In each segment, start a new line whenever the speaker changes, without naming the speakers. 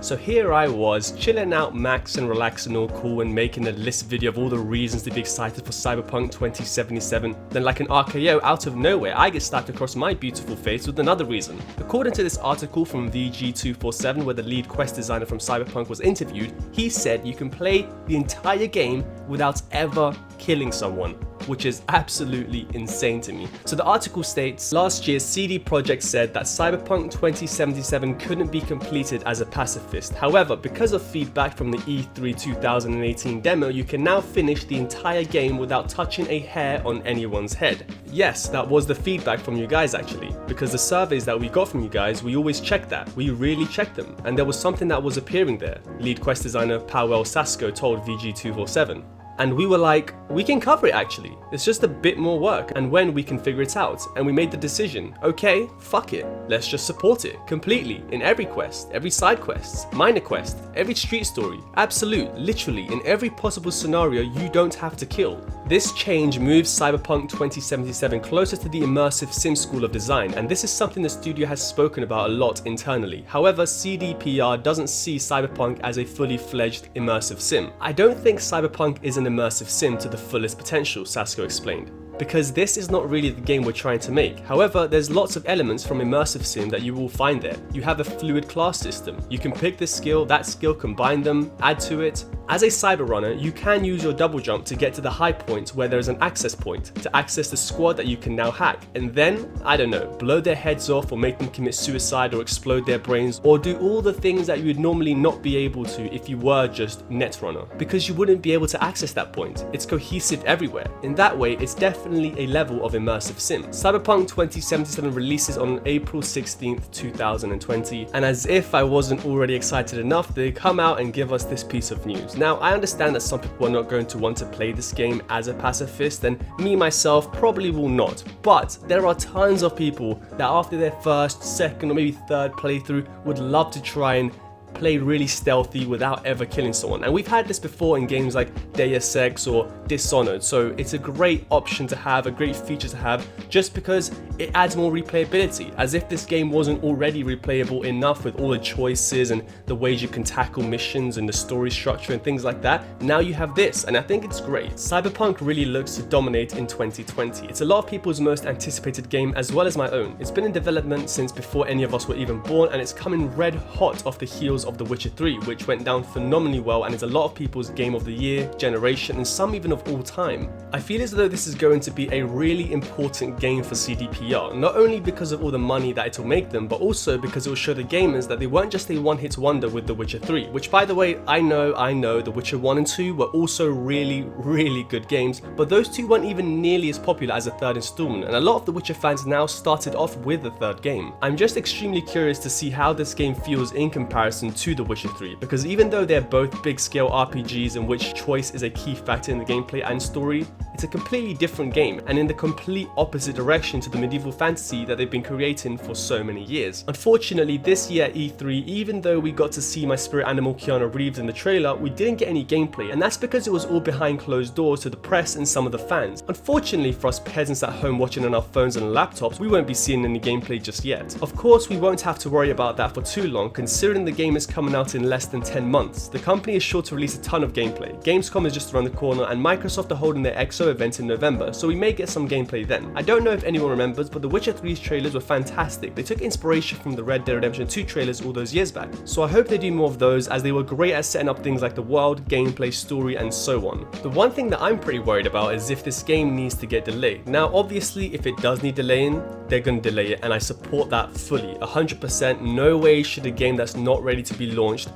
So here I was, chilling out, max and relaxing all cool and making a list video of all the reasons to be excited for Cyberpunk 2077. Then like an RKO out of nowhere, I get slapped across my beautiful face with another reason. According to this article from VG247 where the lead quest designer from Cyberpunk was interviewed, he said you can play the entire game without ever killing someone, which is absolutely insane to me. So the article states, last year CD Projekt said that Cyberpunk 2077 couldn't be completed as a pacifist. However, because of feedback from the E3 2018 demo, you can now finish the entire game without touching a hair on anyone's head. Yes, that was the feedback from you guys actually, because the surveys that we got from you guys, we always check that. We really checked them, and there was something that was appearing there. Lead quest designer Powell Sasko told VG247. And we were like, we can cover it actually. It's just a bit more work and when we can figure it out. And we made the decision, okay, fuck it. Let's just support it completely in every quest, every side quest, minor quest, every street story. Absolute, literally in every possible scenario you don't have to kill. This change moves Cyberpunk 2077 closer to the immersive sim school of design, and this is something the studio has spoken about a lot internally. However, CDPR doesn't see Cyberpunk as a fully fledged immersive sim. I don't think Cyberpunk is an immersive sim to the fullest potential, Sasko explained, because this is not really the game we're trying to make. However, there's lots of elements from immersive sim that you will find there. You have a fluid class system. You can pick this skill, that skill, combine them, add to it. As a cyber runner, you can use your double jump to get to the high point where there is an access point to access the squad that you can now hack, and then, I don't know, blow their heads off or make them commit suicide or explode their brains or do all the things that you would normally not be able to if you were just Netrunner, because you wouldn't be able to access that point. It's cohesive everywhere. In that way, it's definitely a level of immersive sim. Cyberpunk 2077 releases on April 16th, 2020, and as if I wasn't already excited enough, they come out and give us this piece of news. Now, I understand that some people are not going to want to play this game as a pacifist, and me myself probably will not, but there are tons of people that after their first, second, or maybe third playthrough would love to try and play really stealthy without ever killing someone. And we've had this before in games like Deus Ex or Dishonored, so it's a great option to have, a great feature to have, just because it adds more replayability, as if this game wasn't already replayable enough with all the choices and the ways you can tackle missions and the story structure and things like that. Now you have this, and I think it's great. Cyberpunk really looks to dominate in 2020. It's a lot of people's most anticipated game as well as my own. It's been in development since before any of us were even born, and it's coming red hot off the heels of The Witcher 3, which went down phenomenally well and is a lot of people's game of the year, generation, and some even of all time. I feel as though this is going to be a really important game for CDPR, not only because of all the money that it will make them, but also because it will show the gamers that they weren't just a one-hit wonder with The Witcher 3, which by the way, I know The Witcher 1 and 2 were also really good games, but those two weren't even nearly as popular as the third installment, and a lot of The Witcher fans now started off with the third game. I'm just extremely curious to see how this game feels in comparison to The Witcher 3, because even though they're both big scale RPGs in which choice is a key factor in the gameplay and story, it's a completely different game and in the complete opposite direction to the medieval fantasy that they've been creating for so many years. Unfortunately, this year at E3, even though we got to see my spirit animal Keanu Reeves in the trailer, we didn't get any gameplay, and that's because it was all behind closed doors to the press and some of the fans. Unfortunately for us peasants at home watching on our phones and laptops, we won't be seeing any gameplay just yet. Of course, we won't have to worry about that for too long, considering the game is coming out in less than 10 months. The company is sure to release a ton of gameplay. Gamescom is just around the corner, and Microsoft are holding their XO event in November, so we may get some gameplay then. I don't know if anyone remembers, but The Witcher 3's trailers were fantastic. They took inspiration from the Red Dead Redemption 2 trailers all those years back, so I hope they do more of those, as they were great at setting up things like the world, gameplay, story, and so on. The one thing that I'm pretty worried about is if this game needs to get delayed. Now, obviously, if it does need delaying, they're going to delay it, and I support that fully, 100%. No way should a game that's not ready to be launched.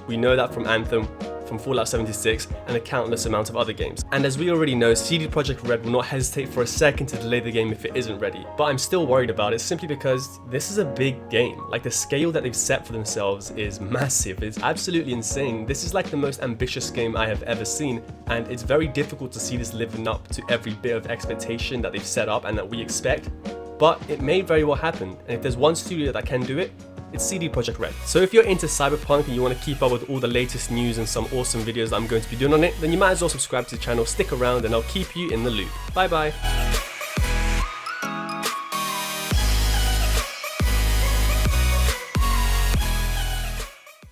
We know that from Anthem, from Fallout 76, and a countless amount of other games. And as we already know, CD Projekt Red will not hesitate for a second to delay the game if it isn't ready. But I'm still worried about it simply because this is a big game. Like, the scale that they've set for themselves is massive. It's absolutely insane. This is like the most ambitious game I have ever seen, and it's very difficult to see this living up to every bit of expectation that they've set up and that we expect. But it may very well happen, and if there's one studio that can do it, it's CD Projekt Red. So if you're into Cyberpunk and you want to keep up with all the latest news and some awesome videos that I'm going to be doing on it, then you might as well subscribe to the channel, stick around, and I'll keep you in the loop. Bye bye.